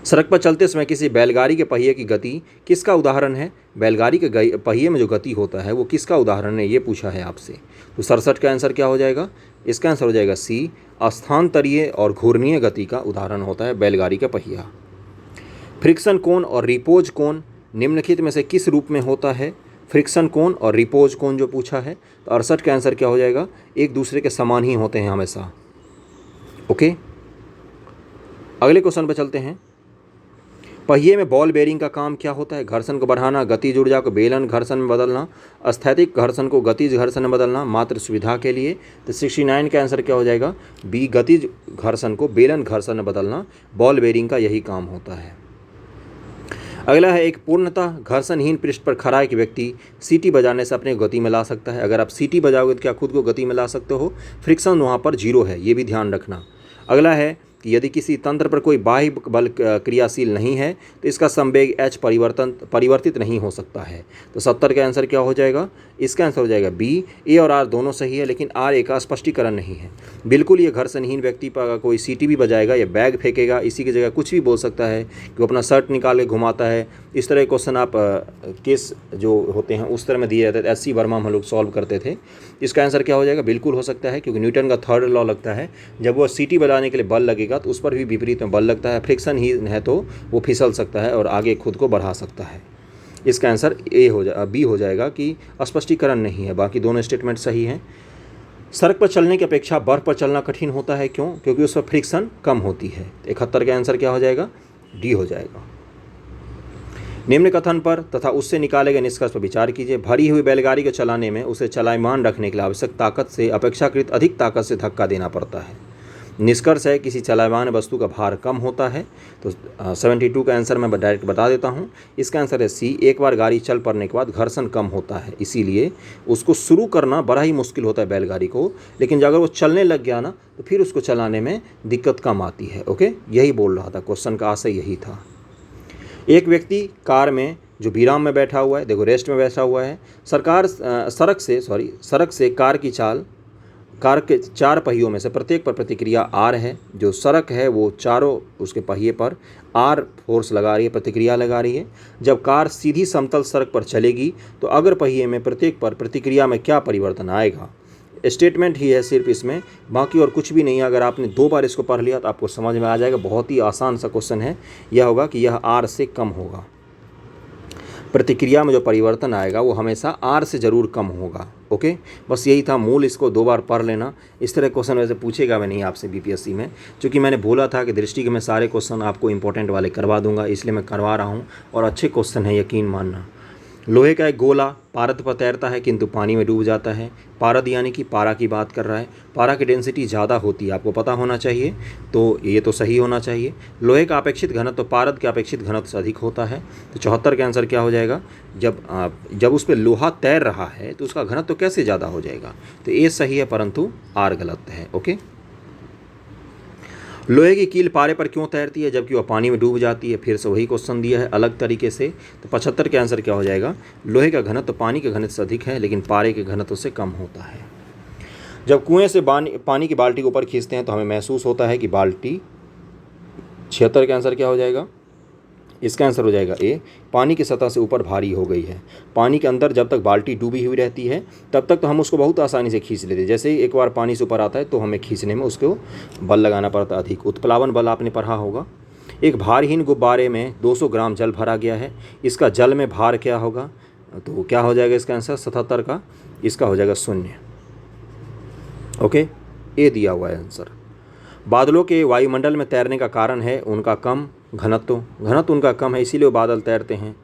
सड़क पर चलते समय किसी बैलगाड़ी के पहिए की गति किसका उदाहरण है? बैलगाड़ी के पहिए में जो गति होता है वो किसका उदाहरण है, ये पूछा है आपसे। तो 67 का आंसर क्या हो जाएगा? इसका आंसर हो जाएगा सी, स्थानांतरीय और घूर्णीय गति का उदाहरण होता है बैलगाड़ी का पहिया। फ्रिक्शन कोण और रिपोज कोण निम्नलिखित में से किस रूप में होता है? फ्रिक्शन कोण और रिपोज कोण जो पूछा है, तो 68 का आंसर क्या हो जाएगा? एक दूसरे के समान ही होते हैं हमेशा। ओके, अगले क्वेश्चन पर चलते हैं। पहिए में बॉल बेरिंग का काम क्या होता है? घर्षण को बढ़ाना, गतिज ऊर्जा को बेलन घर्षण में बदलना, स्थैतिक घर्षण को गतिज घर्षण में बदलना, मात्र सुविधा के लिए। तो 69 का आंसर क्या हो जाएगा? बी, गतिज घर्षण को बेलन घर्षण में बदलना बॉल बेरिंग का यही काम होता है। अगला है, एक पूर्णतः घर्षणहीन पृष्ठ पर खड़ा एक व्यक्ति सीटी बजाने से अपने गति में ला सकता है। अगर आप सीटी बजाओगे तो क्या खुद को गति में ला सकते हो? फ्रिक्शन वहाँ पर जीरो है, ये भी ध्यान रखना। अगला है कि यदि किसी तंत्र पर कोई बाह्य बल क्रियाशील नहीं है तो इसका संवेग h परिवर्तित नहीं हो सकता है। तो 70 का आंसर क्या हो जाएगा? इसका आंसर हो जाएगा बी। ए और आर दोनों सही है, लेकिन आर ए का स्पष्टीकरण नहीं है। बिल्कुल ये घर्षणहीन व्यक्ति पर कोई सीटी भी बजाएगा या बैग फेंकेगा, इसी की जगह कुछ भी बोल सकता है कि वो अपना शर्ट निकाल के घुमाता है। इस तरह के क्वेश्चन आप केस जो होते हैं उस तरह में दिए जाते थे। एस सी वर्मा हम लोग सॉल्व करते थे। इसका आंसर क्या हो जाएगा? बिल्कुल हो सकता है, क्योंकि न्यूटन का थर्ड लॉ लगता है, जब वो सीटी बजाने के लिए बल लगेगा तो उस पर भी विपरीत में बल लगता है। फ्रिक्शन ही है तो वो फिसल सकता है और आगे खुद को बढ़ा सकता है। इसका आंसर बी हो जाएगा कि स्पष्टीकरण नहीं है। बाकी दोनों स्टेटमेंट सही हैं। सड़क पर चलने की अपेक्षा बर्फ पर चलना कठिन होता है, क्यों? क्योंकि उस पर फ्रिक्शन कम होती है। 71 का आंसर क्या हो जाएगा? डी हो जाएगा। निम्न कथन पर तथा उससे निकाले गए निष्कर्ष पर विचार कीजिए। भरी हुई बैलगाड़ी को चलाने में उसे चलायमान रखने के लिए आवश्यक ताकत से अपेक्षाकृत अधिक ताकत से धक्का देना पड़ता है। निष्कर्ष है, किसी चलायमान वस्तु का भार कम होता है। तो 72 का आंसर मैं डायरेक्ट बता देता हूँ। इसका आंसर है सी। एक बार गाड़ी चल पड़ने के बाद घर्षण कम होता है, इसीलिए उसको शुरू करना बड़ा ही मुश्किल होता है बैलगाड़ी को, लेकिन अगर वो चलने लग गया ना तो फिर उसको चलाने में दिक्कत कम आती है। ओके, यही बोल रहा था, क्वेश्चन का आशय यही था। एक व्यक्ति कार में जो विराम में बैठा हुआ है, देखो रेस्ट में बैठा हुआ है, सड़क से कार के 4 पहियों में से प्रत्येक पर प्रतिक्रिया आर है। जो सड़क है वो चारों उसके पहिए पर आर फोर्स लगा रही है, प्रतिक्रिया लगा रही है। जब कार सीधी समतल सड़क पर चलेगी तो अगर पहिए में प्रत्येक पर प्रतिक्रिया में क्या परिवर्तन आएगा? स्टेटमेंट ही है सिर्फ इसमें, बाकी और कुछ भी नहीं है। अगर आपने 2 बार इसको पढ़ लिया तो आपको समझ में आ जाएगा। बहुत ही आसान सा क्वेश्चन है। यह होगा कि यह आर से कम होगा। प्रतिक्रिया में जो परिवर्तन आएगा वो हमेशा आर से ज़रूर कम होगा। ओके, बस यही था मूल। इसको 2 बार पढ़ लेना। इस तरह क्वेश्चन वैसे पूछेगा मैं नहीं आपसे बीपीएससी में, क्योंकि मैंने बोला था कि दृष्टि के मैं सारे क्वेश्चन आपको इंपॉर्टेंट वाले करवा दूंगा, इसलिए मैं करवा रहा हूँ और अच्छे क्वेश्चन है, यकीन मानना। लोहे का एक गोला पारद पर तैरता है किंतु पानी में डूब जाता है। पारद यानी कि पारा की बात कर रहा है। पारा की डेंसिटी ज़्यादा होती है, आपको पता होना चाहिए, तो ये तो सही होना चाहिए। लोहे का अपेक्षित घनत्व तो पारद के अपेक्षित घनत्व से अधिक होता है। तो 74 का आंसर क्या हो जाएगा? जब उस पर लोहा तैर रहा है तो उसका घनत्व तो कैसे ज़्यादा हो जाएगा? तो ए सही है परंतु आर गलत है। ओके, लोहे की कील पारे पर क्यों तैरती है जबकि वह पानी में डूब जाती है? फिर से वही क्वेश्चन दिया है अलग तरीके से। तो 75 के आंसर क्या हो जाएगा? लोहे का घनत्व पानी के घनत्व से अधिक है लेकिन पारे के घनत्व से कम होता है। जब कुएं से पानी की बाल्टी को ऊपर खींचते हैं तो हमें महसूस होता है कि बाल्टी, 76 का आंसर क्या हो जाएगा? इसका आंसर हो जाएगा ए, पानी की सतह से ऊपर भारी हो गई है। पानी के अंदर जब तक बाल्टी डूबी हुई रहती है तब तक तो हम उसको बहुत आसानी से खींच लेते हैं। जैसे ही एक बार पानी से ऊपर आता है तो हमें खींचने में उसको बल लगाना पड़ता है अधिक। उत्प्लावन बल आपने पढ़ा होगा। एक भारहीन गुब्बारे में 200 ग्राम जल भरा गया है, इसका जल में भार क्या होगा? तो क्या हो जाएगा इसका आंसर? 77 का। इसका हो जाएगा 0। ओके, ए दिया हुआ है आंसर। बादलों के वायुमंडल में तैरने का कारण है उनका कम घनत्व उनका कम है, इसीलिए वो बादल तैरते हैं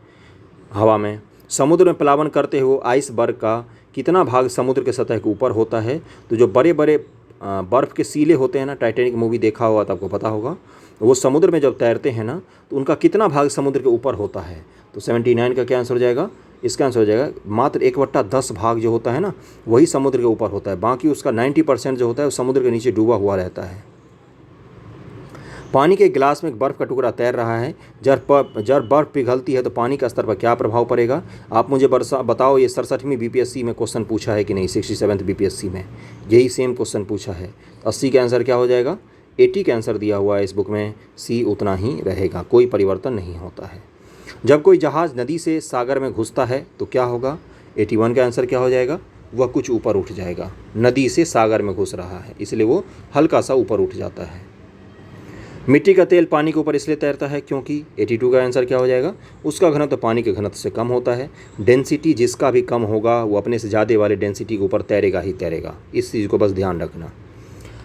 हवा में। समुद्र में प्लावन करते हुए आइसबर्ग का कितना भाग समुद्र के सतह के ऊपर होता है? तो जो बड़े बड़े बर्फ़ के सीले होते हैं ना, टाइटैनिक मूवी देखा होगा तो आपको पता होगा, वो समुद्र में जब तैरते हैं ना तो उनका कितना भाग समुद्र के ऊपर होता है? तो 79 का क्या आंसर हो जाएगा? इसका आंसर हो जाएगा मात्र 1/10 भाग जो होता है ना वही समुद्र के ऊपर होता है, बाकी उसका 90% जो होता है वो समुद्र के नीचे डूबा हुआ रहता है। पानी के गिलास में एक बर्फ़ का टुकड़ा तैर रहा है, जब बर्फ़ पिघलती है तो पानी का स्तर पर क्या प्रभाव पड़ेगा? आप मुझे बताओ, ये 67वीं बीपीएससी में क्वेश्चन पूछा है कि नहीं? 67th बीपीएससी में यही सेम क्वेश्चन पूछा है। 80 का आंसर क्या हो जाएगा? 80 का आंसर दिया हुआ है इस बुक में, सी उतना ही रहेगा, कोई परिवर्तन नहीं होता है। जब कोई जहाज़ नदी से सागर में घुसता है तो क्या होगा? 81 का आंसर क्या हो जाएगा? वह कुछ ऊपर उठ जाएगा। नदी से सागर में घुस रहा है इसलिए वो हल्का सा ऊपर उठ जाता है। मिट्टी का तेल पानी के ऊपर इसलिए तैरता है क्योंकि 82 का आंसर क्या हो जाएगा? उसका घनत्व पानी के घनत्व से कम होता है। डेंसिटी जिसका भी कम होगा वो अपने से ज़्यादा वाले डेंसिटी के ऊपर तैरेगा ही तैरेगा, इस चीज़ को बस ध्यान रखना।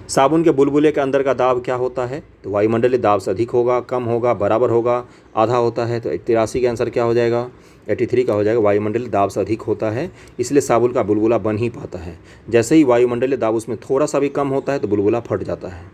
साबुन के बुलबुले के अंदर का दाब क्या होता है? तो वायुमंडलीय दाब से अधिक होगा, कम होगा, बराबर होगा, आधा होता है। तो 83 का आंसर क्या हो जाएगा? 83 का हो जाएगा वायुमंडलीय दाब से अधिक होता है, इसलिए साबुन का बुलबुला बन ही पाता है। जैसे ही वायुमंडलीय दाब उसमें थोड़ा सा भी कम होता है तो बुलबुला फट जाता है।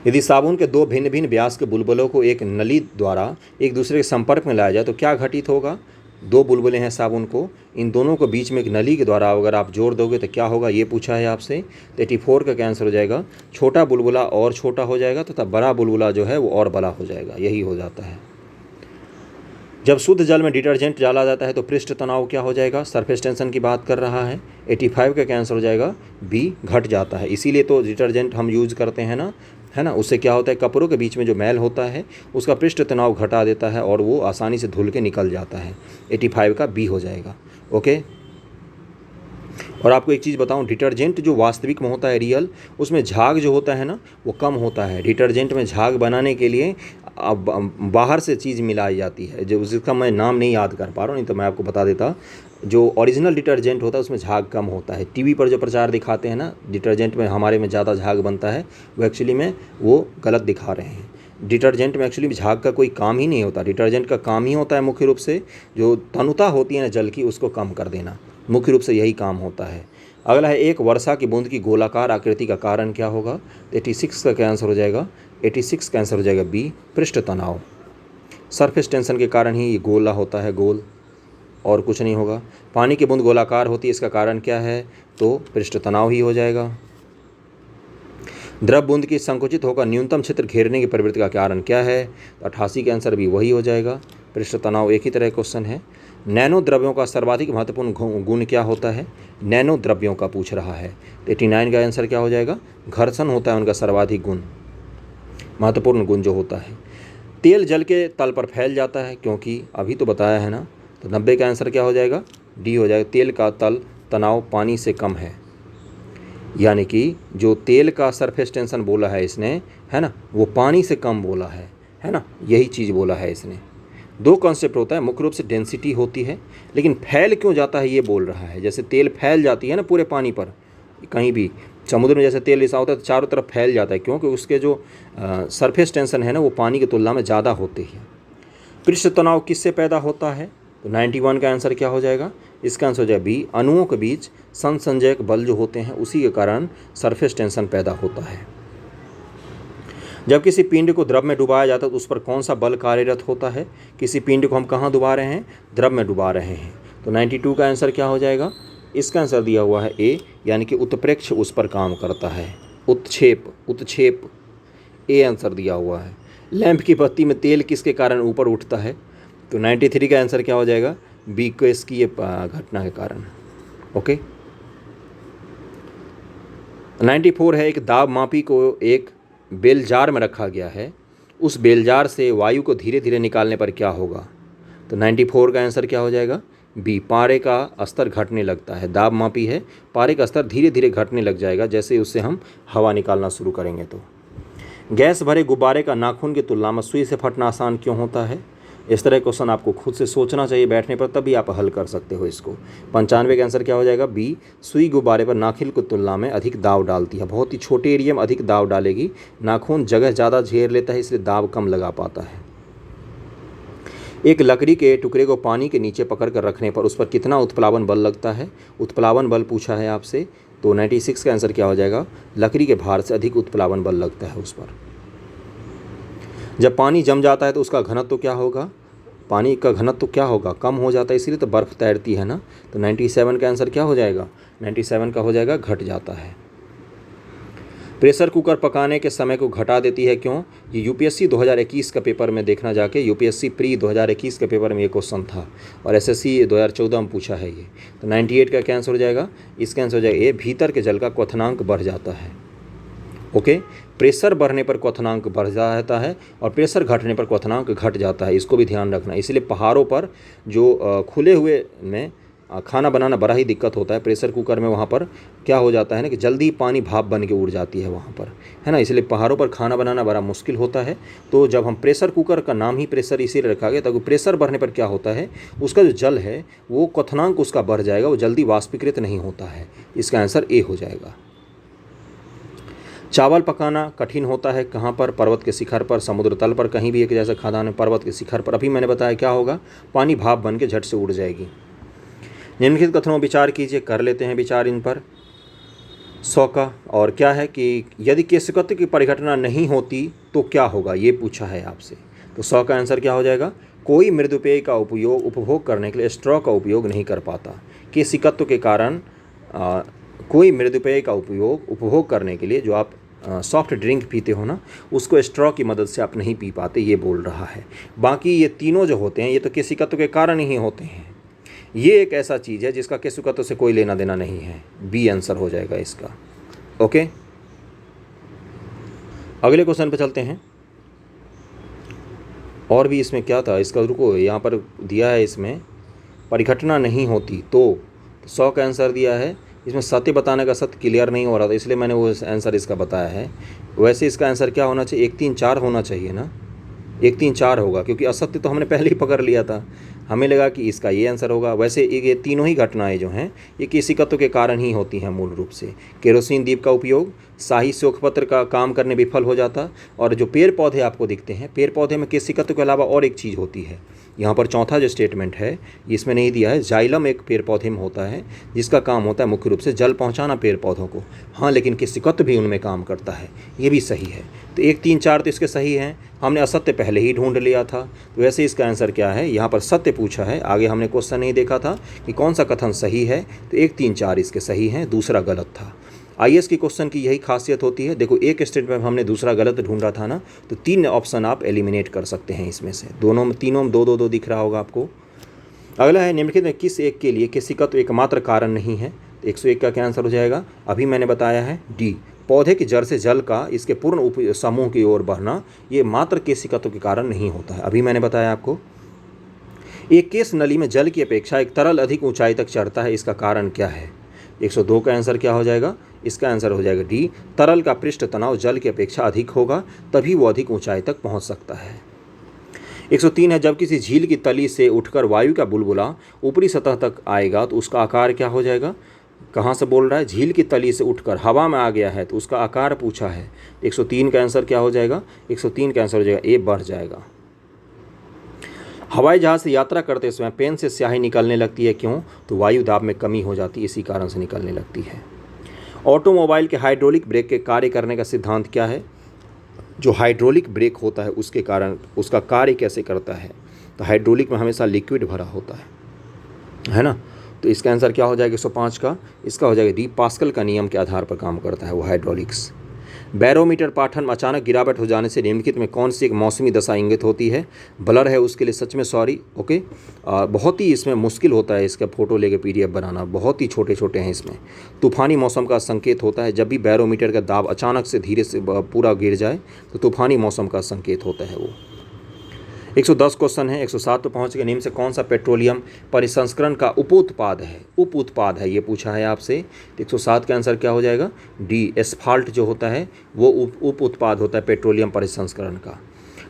यदि साबुन के दो भिन्न भिन्न व्यास के बुलबुलों को एक नली द्वारा एक दूसरे के संपर्क में लाया जाए तो क्या घटित होगा? दो बुलबुले हैं साबुन को, इन दोनों को बीच में एक नली के द्वारा अगर आप जोड़ दोगे तो क्या होगा, ये पूछा है आपसे। तो 84 का क्या आंसर हो जाएगा? छोटा बुलबुला और छोटा हो जाएगा तथा बड़ा बुलबुला जो है वो और बड़ा हो जाएगा, यही हो जाता है। जब शुद्ध जल में डिटर्जेंट डाला जाता है तो पृष्ठ तनाव क्या हो जाएगा? सरफेस टेंशन की बात कर रहा है। 85 का क्या आंसर हो जाएगा? बी, घट जाता है। इसीलिए तो डिटर्जेंट हम यूज़ करते हैं ना, है ना। उससे क्या होता है, कपड़ों के बीच में जो मैल होता है उसका पृष्ठ तनाव घटा देता है और वो आसानी से धुल के निकल जाता है। 85 का बी हो जाएगा। ओके। और आपको एक चीज़ बताऊं, डिटर्जेंट जो वास्तविक में होता है रियल, उसमें झाग जो होता है ना वो कम होता है। डिटर्जेंट में झाग बनाने के लिए अब बाहर से चीज़ मिलाई जाती है, जो उसका मैं नाम नहीं याद कर पा रहा हूँ, नहीं तो मैं आपको बता देता। जो ओरिजिनल डिटर्जेंट होता है उसमें झाग कम होता है। टीवी पर जो प्रचार दिखाते हैं ना डिटर्जेंट में हमारे में ज़्यादा झाग बनता है, वो एक्चुअली में वो गलत दिखा रहे हैं। डिटर्जेंट में एक्चुअली झाग का कोई काम ही नहीं होता। डिटर्जेंट का काम ही होता है मुख्य रूप से जो तनुता होती है ना जल की, उसको कम कर देना, मुख्य रूप से यही काम होता है। अगला है, एक वर्षा की बूंद की गोलाकार आकृति का कारण क्या होगा? 86 का क्या आंसर हो जाएगा? 86 का आंसर हो जाएगा बी, पृष्ठ तनाव। सरफेस टेंशन के कारण ही ये गोला होता है, गोल, और कुछ नहीं होगा। पानी की बूंद गोलाकार होती है, इसका कारण क्या है? तो पृष्ठ तनाव ही हो जाएगा। द्रव बूंद की संकुचित होकर न्यूनतम क्षेत्र घेरने की प्रवृत्ति का कारण क्या है? 88 का आंसर भी वही हो जाएगा, पृष्ठ तनाव। एक ही तरह क्वेश्चन है। नैनो द्रव्यों का सर्वाधिक महत्वपूर्ण गुण क्या होता है? नैनो द्रव्यों का पूछ रहा है। 89 का आंसर क्या हो जाएगा? घर्षण होता है उनका सर्वाधिक गुण, महत्वपूर्ण गुण जो होता है। तेल जल के तल पर फैल जाता है क्योंकि, अभी तो बताया है ना। तो 90 का आंसर क्या हो जाएगा? डी हो जाएगा। तेल का तल तनाव पानी से कम है, यानी कि जो तेल का सरफेस टेंशन बोला है इसने, है ना, वो पानी से कम बोला है ना, यही चीज़ बोला है इसने। दो कॉन्सेप्ट होता है, मुख्य रूप से डेंसिटी होती है, लेकिन फैल क्यों जाता है ये बोल रहा है। जैसे तेल फैल जाती है ना पूरे पानी पर, कहीं भी समुद्र में जैसे तेल रिसा होता है तो चारों तरफ फैल जाता है, क्योंकि उसके जो सरफेस टेंशन है ना वो पानी की तुलना में ज़्यादा होती है। पृष्ठ तनाव किससे पैदा होता है? तो 91 का आंसर क्या हो जाएगा? इसका आंसर हो जाएगा बी, अणुओं के बीच संसंजक बल जो होते हैं उसी के कारण सरफेस टेंशन पैदा होता है। जब किसी पिंड को द्रव में डुबाया जाता है तो उस पर कौन सा बल कार्यरत होता है? किसी पिंड को हम कहाँ डुबा रहे हैं? द्रव में डुबा रहे हैं। तो 92 का आंसर क्या हो जाएगा? इसका आंसर दिया हुआ है ए, यानी कि उत्प्रेक्ष उस पर काम करता है। उत्क्षेप ए आंसर दिया हुआ है। लैंप की बत्ती में तेल किसके कारण ऊपर उठता है? तो 93 का आंसर क्या हो जाएगा? बी, केस की ये घटना के कारण। ओके। 94 है, एक दाब मापी को एक बेलजार में रखा गया है, उस बेलजार से वायु को धीरे धीरे निकालने पर क्या होगा? तो 94 का आंसर क्या हो जाएगा? बी, पारे का स्तर घटने लगता है। दाब मापी है, पारे का स्तर धीरे धीरे घटने लग जाएगा जैसे उससे हम हवा निकालना शुरू करेंगे। तो गैस भरे गुब्बारे का नाखून की तुलना में सुई से फटना आसान क्यों होता है? इस तरह क्वेश्चन आपको खुद से सोचना चाहिए बैठने पर, तभी आप हल कर सकते हो इसको। 95 का आंसर क्या हो जाएगा? बी, सुई गुब्बारे पर नाखिल की तुलना में अधिक दाब डालती है। बहुत ही छोटे एरिया में अधिक दाब डालेगी, नाखून जगह ज़्यादा घेर लेता है इसलिए दाब कम लगा पाता है। एक लकड़ी के टुकड़े को पानी के नीचे पकड़ कर रखने पर उस पर कितना उत्प्लावन बल लगता है? उत्प्लावन बल पूछा है आपसे। तो 96 का आंसर क्या हो जाएगा? लकड़ी के भार से अधिक उत्प्लावन बल लगता है उस पर। जब पानी जम जाता है तो उसका घनत्व क्या होगा? पानी का घनत्व क्या होगा? कम हो जाता है, इसीलिए तो बर्फ़ तैरती है ना। तो 97 का आंसर क्या हो जाएगा? 97 का हो जाएगा घट जाता है। प्रेशर कुकर पकाने के समय को घटा देती है, क्यों? ये यूपीएससी 2021 का पेपर में देखना जाके, यूपीएससी प्री 2021 के पेपर में ये क्वेश्चन था और एसएससी 2014 में पूछा है ये। तो 98 का क्या आंसर हो जाएगा? इसका आंसर हो जाएगा ए, भीतर के जल का क्वथनांक बढ़ जाता है। ओके। प्रेशर बढ़ने पर क्वथनांक बढ़ जाता है और प्रेशर घटने पर क्वथनांक घट जाता है, इसको भी ध्यान रखना। इसलिए पहाड़ों पर जो खुले हुए में खाना बनाना बड़ा ही दिक्कत होता है। प्रेशर कुकर में वहाँ पर क्या हो जाता है ना कि जल्दी पानी भाप बन के उड़ जाती है वहाँ पर, है ना। इसलिए पहाड़ों पर खाना बनाना बड़ा मुश्किल होता है। तो जब हम प्रेशर कुकर का नाम ही प्रेशर इसीलिए रखा गया ताकि प्रेशर बढ़ने पर क्या होता है, उसका जो जल है वो क्वथनांक उसका बढ़ जाएगा, वो जल्दी वाष्पीकृत नहीं होता है। इसका आंसर ए हो जाएगा। चावल पकाना कठिन होता है कहाँ पर? पर्वत के शिखर पर, समुद्र तल पर, कहीं भी एक जैसा खादान है, पर्वत के शिखर पर। अभी मैंने बताया क्या होगा, पानी भाप बन के झट से उड़ जाएगी। निम्नलिखित कथनों विचार कीजिए, कर लेते हैं विचार इन पर। 100 का और क्या है कि यदि केशकत्व की परिघटना नहीं होती तो क्या होगा, ये पूछा है आपसे। तो 100 का आंसर क्या हो जाएगा, कोई मृदुपेय का उपभोग करने के लिए स्ट्रॉ का उपयोग नहीं कर पाता। केशिकत्व के कारण कोई मृदुपेय का उपभोग करने के लिए, जो आप सॉफ्ट ड्रिंक पीते हो ना, उसको स्ट्रॉ की मदद से आप नहीं पी पाते, ये बोल रहा है। बाकी ये तीनों जो होते हैं ये तो केशिकत्व के कारण ही होते हैं। ये एक ऐसा चीज़ है जिसका केशिकत्व से कोई लेना देना नहीं है। बी आंसर हो जाएगा इसका। ओके, अगले क्वेश्चन पे चलते हैं। और भी इसमें क्या था इसका, रुको, यहाँ पर दिया है इसमें परिघटना नहीं होती तो 100 का आंसर दिया है। इसमें सत्य बताने का सत्य क्लियर नहीं हो रहा था, इसलिए मैंने वो आंसर इसका बताया है। वैसे इसका आंसर क्या होना चाहिए, 1 3 4 होना चाहिए ना, 1 3 4 होगा, क्योंकि असत्य तो हमने पहले ही पकड़ लिया था। हमें लगा कि इसका ये आंसर होगा। वैसे ये तीनों ही घटनाएं जो हैं ये केशिकत्व के कारण ही होती हैं मूल रूप से। केरोसिन दीप का उपयोग, शाही शोकपत्र का काम करने विफल हो जाता, और जो पेड़ पौधे आपको दिखते हैं, पेड़ पौधे में केशिकत्व के अलावा और एक चीज़ होती है। यहाँ पर चौथा जो स्टेटमेंट है इसमें नहीं दिया है, जाइलम एक पेड़ पौधे में होता है जिसका काम होता है मुख्य रूप से जल पहुँचाना पेड़ पौधों को। हाँ, लेकिन केशिकत्व भी उनमें काम करता है, ये भी सही है। तो 1 3 4 तो इसके सही हैं। हमने असत्य पहले ही ढूंढ लिया था, तो वैसे इसका आंसर क्या है, यहाँ पर सत्य पूछा है। आगे हमने क्वेश्चन नहीं देखा था कि कौन सा कथन सही है, तो 1 3 4 इसके सही हैं, दूसरा गलत था। आईएएस की क्वेश्चन की यही खासियत होती है। देखो, एक स्टेटमेंट में हमने दूसरा गलत ढूंढा था ना, तो 3 ऑप्शन आप एलिमिनेट कर सकते हैं इसमें से। तीनों में 2 2 2 दिख रहा होगा आपको। अगला है, निम्नलिखित में किस एक के लिए केशिकत्व एकमात्र कारण नहीं है? तो 101 का क्या आंसर हो जाएगा, अभी मैंने बताया है डी। पौधे की जड़ से जल का इसके पूर्ण समूह की ओर बहना ये मात्र केशिकत्व के कारण नहीं होता है, अभी मैंने बताया आपको। एक केश नली में जल की अपेक्षा एक तरल अधिक ऊंचाई तक चढ़ता है, इसका कारण क्या है? 102 का आंसर क्या हो जाएगा, इसका आंसर हो जाएगा डी। तरल का पृष्ठ तनाव जल की अपेक्षा अधिक होगा, तभी वो अधिक ऊंचाई तक पहुंच सकता है। 103 है, जब किसी झील की तली से उठकर वायु का बुलबुला ऊपरी सतह तक आएगा तो उसका आकार क्या हो जाएगा? कहाँ से बोल रहा है, झील की तली से उठकर हवा में आ गया है तो उसका आकार पूछा है। 103 का आंसर क्या हो जाएगा, 103 का आंसर हो जाएगा ए, बढ़ जाएगा। हवाई जहाज़ से यात्रा करते समय पेन से स्याही निकलने लगती है, क्यों? तो वायु दाब में कमी हो जाती है, इसी कारण से निकलने लगती है। ऑटोमोबाइल के हाइड्रोलिक ब्रेक के कार्य करने का सिद्धांत क्या है? जो हाइड्रोलिक ब्रेक होता है उसके कारण उसका कार्य कैसे करता है? तो हाइड्रोलिक में हमेशा लिक्विड भरा होता है ना। तो इसका आंसर क्या हो जाएगा 105 का, इसका हो जाएगा डी। पास्कल का नियम के आधार पर काम करता है वो हाइड्रोलिक्स। बैरोमीटर पाठन में अचानक गिरावट हो जाने से निम्नलिखित में कौन सी एक मौसमी दशा इंगित होती है? ब्लर है उसके लिए सच में सॉरी। ओके, बहुत ही इसमें मुश्किल होता है इसका फ़ोटो लेके PDF बनाना, बहुत ही छोटे छोटे हैं इसमें। तूफ़ानी मौसम का संकेत होता है, जब भी बैरोमीटर का दाब अचानक से धीरे से पूरा गिर जाए तो तूफ़ानी मौसम का संकेत होता है वो। 110 क्वेश्चन है, 107 पर पहुँच गए। निम्न से कौन सा पेट्रोलियम परिसंस्करण का उपोत्पाद है, ये पूछा है आपसे। 107 का आंसर क्या हो जाएगा, डी। एस्फाल्ट जो होता है वो उप उत्पाद होता है पेट्रोलियम परिसंस्करण का।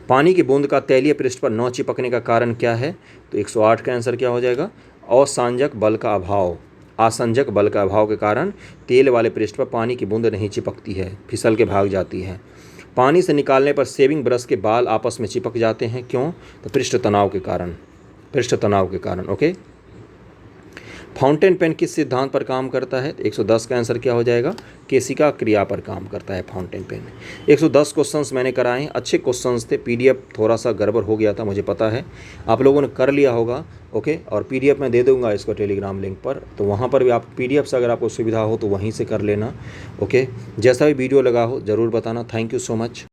पानी की बूंद का तैलीय पृष्ठ पर न चिपकने का कारण क्या है? तो 108 का आंसर क्या हो जाएगा, आसंजक बल का अभाव। आसंजक बल का अभाव के कारण तेल वाले पृष्ठ पर पानी की बूंद नहीं चिपकती है, फिसल के भाग जाती है। पानी से निकालने पर शेविंग ब्रश के बाल आपस में चिपक जाते हैं, क्यों? तो पृष्ठ तनाव के कारण। ओके, फाउंटेन पेन किस सिद्धांत पर काम करता है? 110 का आंसर क्या हो जाएगा, केशिका क्रिया पर काम करता है फाउंटेन पेन। 110 क्वेश्चंस मैंने कराए हैं, अच्छे क्वेश्चंस थे। PDF थोड़ा सा गड़बड़ हो गया था, मुझे पता है, आप लोगों ने कर लिया होगा। ओके, और PDF मैं दे दूंगा इसको टेलीग्राम लिंक पर, तो वहाँ पर भी आप PDF से अगर आपको सुविधा हो तो वहीं से कर लेना। ओके, जैसा भी वीडियो लगा हो ज़रूर बताना। Thank you so much.